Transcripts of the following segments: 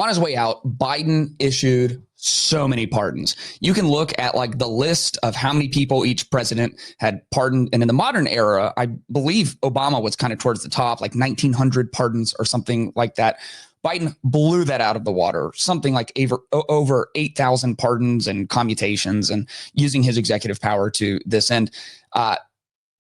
on his way out, Biden issued so many pardons. You can look at like the list of how many people each president had pardoned. And in the modern era, I believe Obama was kind of towards the top, like 1,900 pardons or something like that. Biden blew that out of the water, something like over 8,000 pardons and commutations, and using his executive power to this end.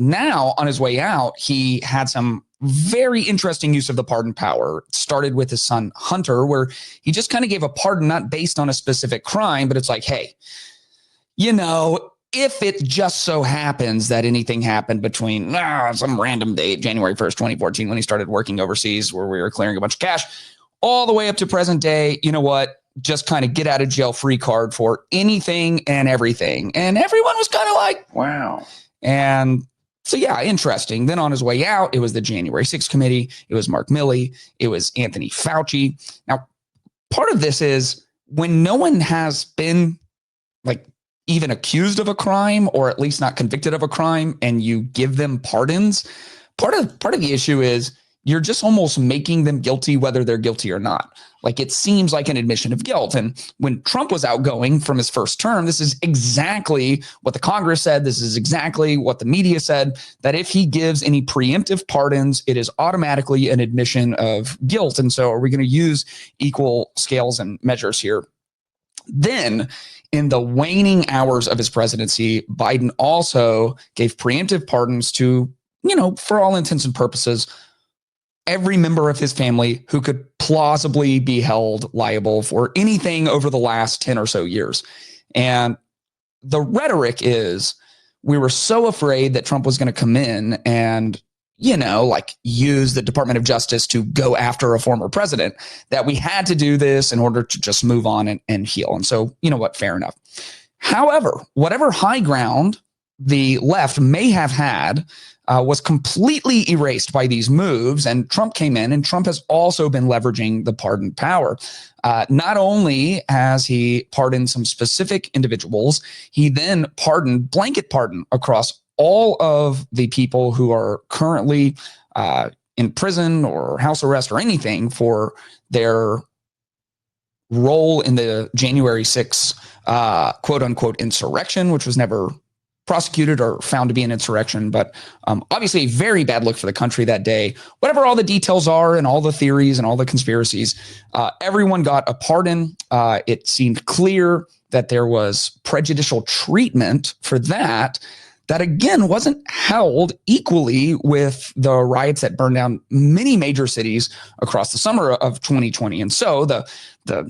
Now, on his way out, he had some very interesting use of the pardon power. It started with his son, Hunter, where he just kind of gave a pardon, not based on a specific crime, but it's like, hey, you know, if it just so happens that anything happened between some random date, January 1st, 2014, when he started working overseas, where we were clearing a bunch of cash, all the way up to present day, you know what? Just kind of get out of jail free card for anything and everything. And everyone was kind of like, wow. And so, yeah, interesting. Then on his way out, it was the January 6th committee. It was Mark Milley. It was Anthony Fauci. Now, part of this is when no one has been like even accused of a crime, or at least not convicted of a crime, and you give them pardons, part of the issue is you're just almost making them guilty, whether they're guilty or not. Like, it seems like an admission of guilt. And when Trump was outgoing from his first term, this is exactly what the Congress said. This is exactly what the media said, that if he gives any preemptive pardons, it is automatically an admission of guilt. And so are we going to use equal scales and measures here? Then, in the waning hours of his presidency, Biden also gave preemptive pardons to, you know, for all intents and purposes, every member of his family who could plausibly be held liable for anything over the last 10 or so years. And the rhetoric is, we were so afraid that Trump was going to come in and, you know, like use the Department of Justice to go after a former president, that we had to do this in order to just move on and heal. And so, you know what, fair enough. However, whatever high ground the left may have had was completely erased by these moves, and Trump came in, and Trump has also been leveraging the pardon power. Not only has he pardoned some specific individuals, he then pardoned, blanket pardon, across all of the people who are currently in prison or house arrest or anything for their role in the January 6th quote unquote insurrection, which was never prosecuted or found to be an insurrection, but obviously a very bad look for the country that day. Whatever all the details are and all the theories and all the conspiracies, everyone got a pardon. It seemed clear that there was prejudicial treatment for that again wasn't held equally with the riots that burned down many major cities across the summer of 2020. And so the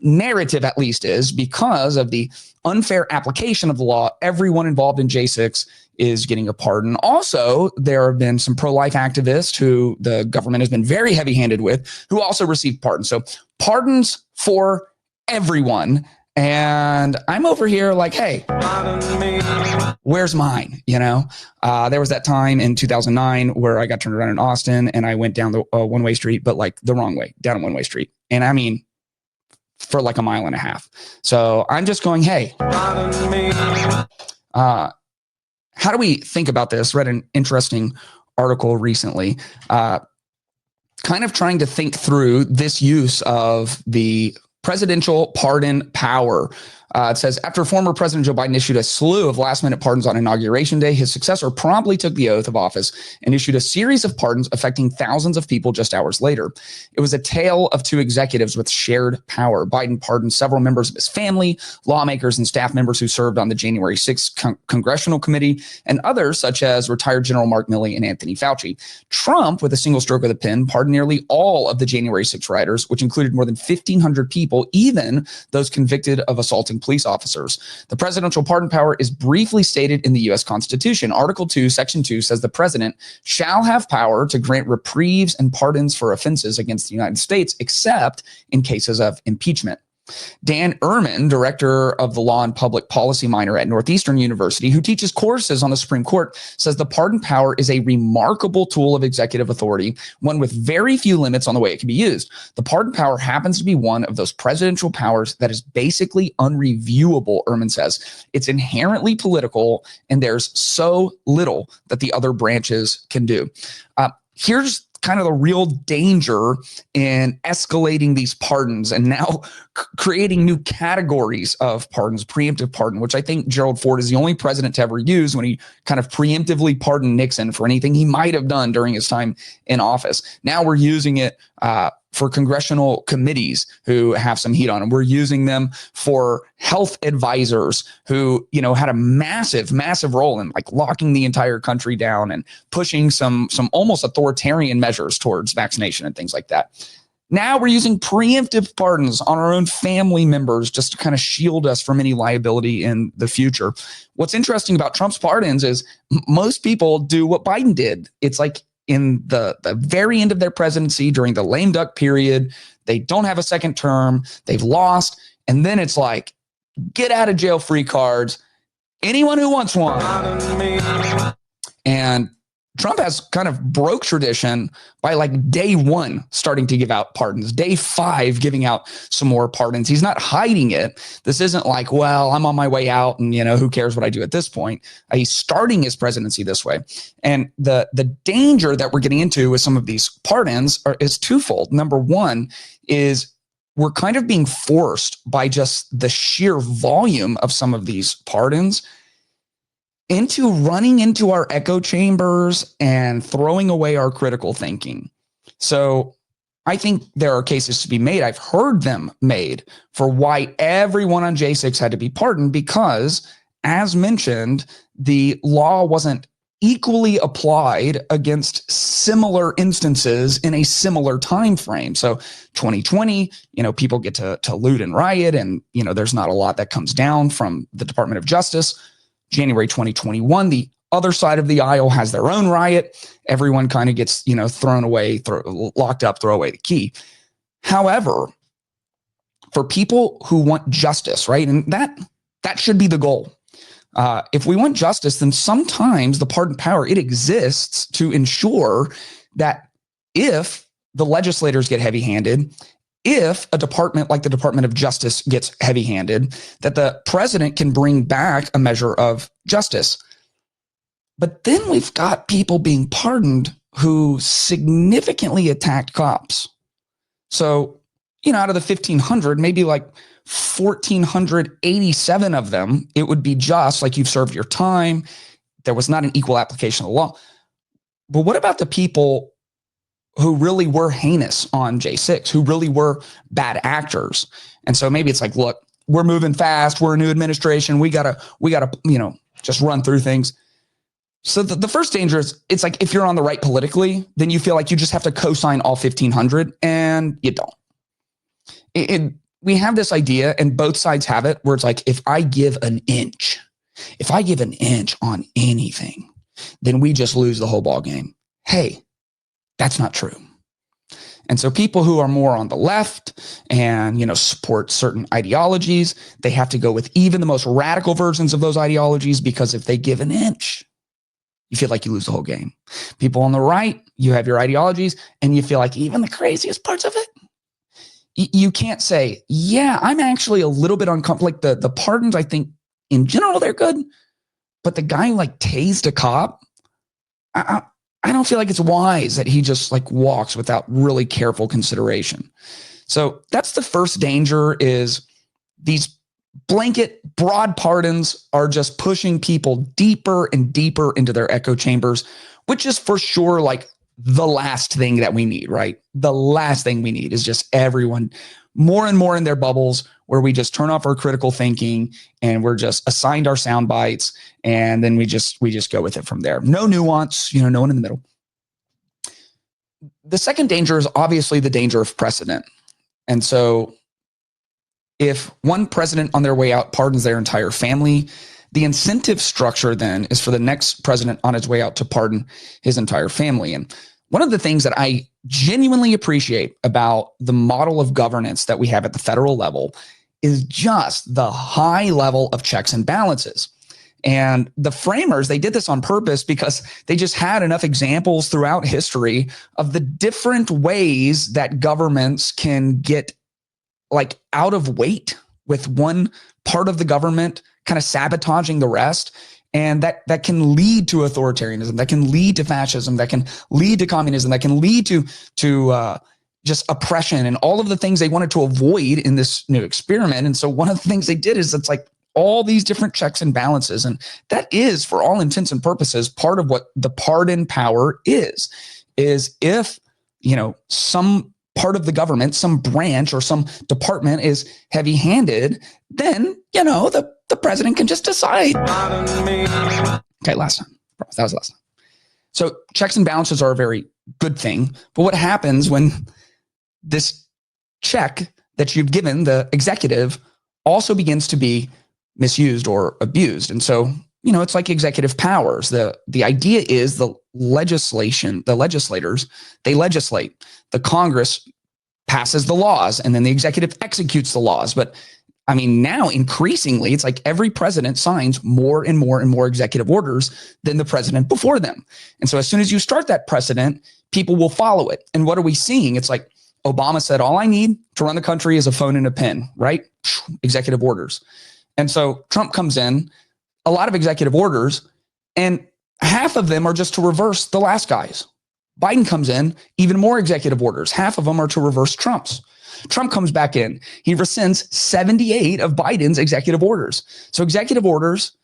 narrative, at least, is because of the unfair application of the law, everyone involved in J6 is getting a pardon. Also, there have been some pro-life activists who the government has been very heavy-handed with, who also received pardons. So pardons for everyone. And I'm over here like, hey, where's mine? You know, there was that time in 2009 where I got turned around in Austin and I went down the one-way street, but like the wrong way, down a one-way street. And I mean, for like a mile and a half. So I'm just going, hey, how do we think about this? Read an interesting article recently, kind of trying to think through this use of the presidential pardon power. It says, after former President Joe Biden issued a slew of last-minute pardons on Inauguration Day, his successor promptly took the oath of office and issued a series of pardons affecting thousands of people just hours later. It was a tale of two executives with shared power. Biden pardoned several members of his family, lawmakers and staff members who served on the January 6th Congressional Committee, and others such as retired General Mark Milley and Anthony Fauci. Trump, with a single stroke of the pen, pardoned nearly all of the January 6th rioters, which included more than 1,500 people, even those convicted of assaulting police officers. The presidential pardon power is briefly stated in the U.S. Constitution. Article 2, Section 2 says the president shall have power to grant reprieves and pardons for offenses against the United States, except in cases of impeachment. Dan Ehrman, director of the Law and Public Policy minor at Northeastern University, who teaches courses on the Supreme Court, says the pardon power is a remarkable tool of executive authority, one with very few limits on the way it can be used. The pardon power happens to be one of those presidential powers that is basically unreviewable, Ehrman says. It's inherently political, and there's so little that the other branches can do. Here's kind of the real danger in escalating these pardons and now creating new categories of pardons, preemptive pardon, which I think Gerald Ford is the only president to ever use when he kind of preemptively pardoned Nixon for anything he might have done during his time in office. Now we're using it for congressional committees who have some heat on them. We're using them for health advisors who, had a massive, massive role in like locking the entire country down and pushing some almost authoritarian measures towards vaccination and things like that. Now we're using preemptive pardons on our own family members just to kind of shield us from any liability in the future. What's interesting about Trump's pardons is most people do what Biden did. It's like in the very end of their presidency during the lame duck period, they don't have a second term, they've lost, and then it's like, get out of jail free cards, anyone who wants one. And Trump has kind of broke tradition by like day 1 starting to give out pardons, day 5 giving out some more pardons. He's not hiding it. This isn't like, well, I'm on my way out and, who cares what I do at this point. He's starting his presidency this way. And the danger that we're getting into with some of these pardons is twofold. Number one is we're kind of being forced by just the sheer volume of some of these pardons into running into our echo chambers and throwing away our critical thinking. So I think there are cases to be made. I've heard them made for why everyone on J6 had to be pardoned because, as mentioned, the law wasn't equally applied against similar instances in a similar time frame. So 2020, people get to loot and riot, and there's not a lot that comes down from the Department of Justice. January 2021, the other side of the aisle has their own riot. Everyone kind of gets, thrown away, locked up, throw away the key. However, for people who want justice, right, and that should be the goal. If we want justice, then sometimes the pardon power, it exists to ensure that if the legislators get heavy-handed, if a department like the Department of Justice gets heavy-handed, that the president can bring back a measure of justice. But then we've got people being pardoned who significantly attacked cops. So, out of the 1,500, maybe like 1,487 of them, it would be just like you've served your time. There was not an equal application of the law. But what about the people who really were heinous on J6, who really were bad actors? And so maybe it's like, look, we're moving fast. We're a new administration. We gotta, just run through things. So the first danger is, it's like, if you're on the right politically, then you feel like you just have to co-sign all 1,500, and you don't. We have this idea, and both sides have it, where it's like, if I give an inch on anything, then we just lose the whole ball game. Hey, that's not true. And so people who are more on the left and, support certain ideologies, they have to go with even the most radical versions of those ideologies, because if they give an inch, you feel like you lose the whole game. People on the right, you have your ideologies and you feel like even the craziest parts of it, you can't say, yeah, I'm actually a little bit uncomfortable. Like the pardons, I think in general, they're good, but the guy who like tased a cop, I don't feel like it's wise that he just like walks without really careful consideration. So that's the first danger, is these blanket broad pardons are just pushing people deeper and deeper into their echo chambers, which is for sure like the last thing that we need, right? The last thing we need is just everyone more and more in their bubbles, where we just turn off our critical thinking and we're just assigned our sound bites, and then we just go with it from there. No nuance, no one in the middle. The second danger is obviously the danger of precedent. And so if one president on their way out pardons their entire family, the incentive structure then is for the next president on his way out to pardon his entire family. And one of the things that I genuinely appreciate about the model of governance that we have at the federal level is just the high level of checks and balances. And the framers, they did this on purpose because they just had enough examples throughout history of the different ways that governments can get like out of weight with one part of the government kind of sabotaging the rest. And that can lead to authoritarianism, that can lead to fascism, that can lead to communism, that can lead to just oppression and all of the things they wanted to avoid in this new experiment. And so one of the things they did is it's like all these different checks and balances. And that is, for all intents and purposes, part of what the pardon power is if, some part of the government, some branch or some department is heavy-handed, then, the president can just decide. Okay, last time. That was last time. So checks and balances are a very good thing. But what happens when this check that you've given the executive also begins to be misused or abused? And so, it's like executive powers. The idea is the legislators, they legislate. The Congress passes the laws, and then the executive executes the laws. But now increasingly, it's like every president signs more and more and more executive orders than the president before them. And so as soon as you start that precedent, people will follow it. And what are we seeing? It's like Obama said, all I need to run the country is a phone and a pen, right? Executive orders. And so Trump comes in, a lot of executive orders, and half of them are just to reverse the last guy's. Biden comes in, even more executive orders. Half of them are to reverse Trump's. Trump comes back in. He rescinds 78 of Biden's executive orders. So executive orders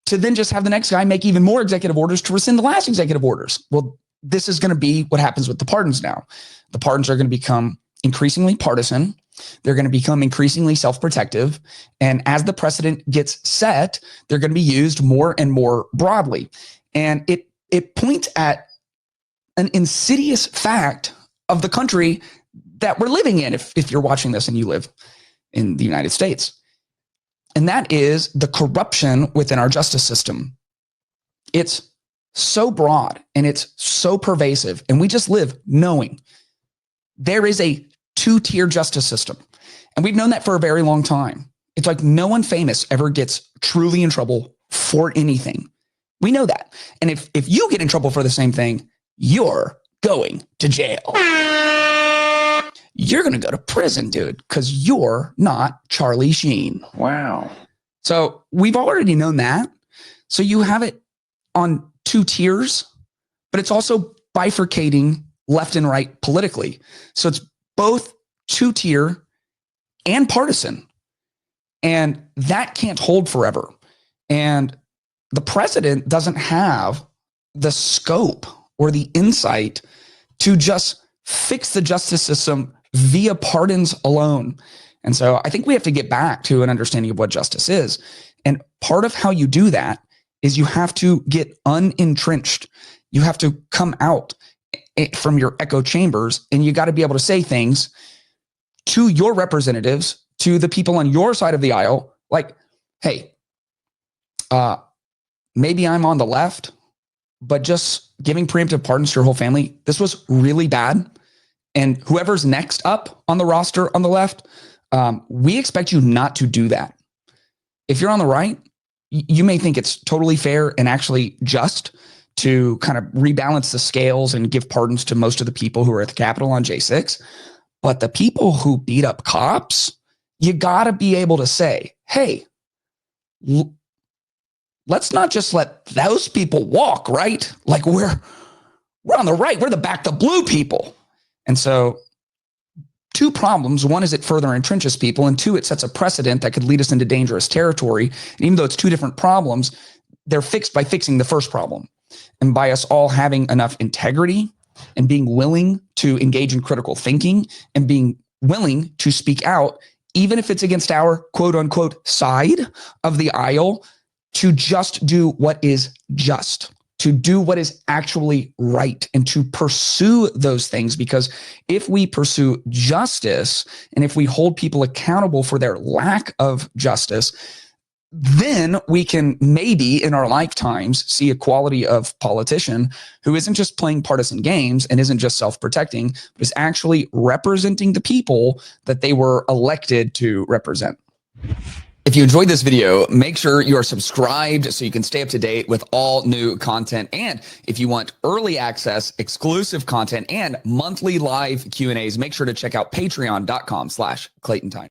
to then just have the next guy make even more executive orders to rescind the last executive orders. Well, this is going to be what happens with the pardons now. The pardons are going to become increasingly partisan. They're going to become increasingly self-protective. And as the precedent gets set, they're going to be used more and more broadly. And it points at an insidious fact of the country that we're living in, if you're watching this and you live in the United States. And that is the corruption within our justice system. It's so broad and it's so pervasive. And we just live knowing there is a two-tier justice system. And we've known that for a very long time. It's like no one famous ever gets truly in trouble for anything. We know that. And if you get in trouble for the same thing, you're going to jail. You're going to go to prison, dude, because you're not Charlie Sheen. Wow. So we've already known that. So you have it on two tiers, but it's also bifurcating left and right politically. So it's both two-tier and partisan. And that can't hold forever. And the president doesn't have the scope or the insight to just fix the justice system via pardons alone. And so I think we have to get back to an understanding of what justice is. And part of how you do that is you have to get unentrenched. You have to come out from your echo chambers, and you got to be able to say things to your representatives, to the people on your side of the aisle, like, hey, maybe I'm on the left, but just giving preemptive pardons to your whole family, this was really bad. And whoever's next up on the roster on the left, we expect you not to do that. If you're on the right, you may think it's totally fair and actually just to kind of rebalance the scales and give pardons to most of the people who are at the Capitol on J6. But the people who beat up cops, you got to be able to say, hey, let's not just let those people walk, right? Like we're on the right. We're the back the blue people. And so two problems. One is it further entrenches people. And two, it sets a precedent that could lead us into dangerous territory. And even though it's two different problems, they're fixed by fixing the first problem. And by us all having enough integrity and being willing to engage in critical thinking and being willing to speak out, even if it's against our quote unquote side of the aisle, to just do what is just, to do what is actually right, and to pursue those things. Because if we pursue justice and if we hold people accountable for their lack of justice, then we can maybe in our lifetimes see a quality of politician who isn't just playing partisan games and isn't just self-protecting, but is actually representing the people that they were elected to represent. If you enjoyed this video, make sure you are subscribed so you can stay up to date with all new content. And if you want early access, exclusive content, and monthly live Q&As, make sure to check out patreon.com/ClaytonTime.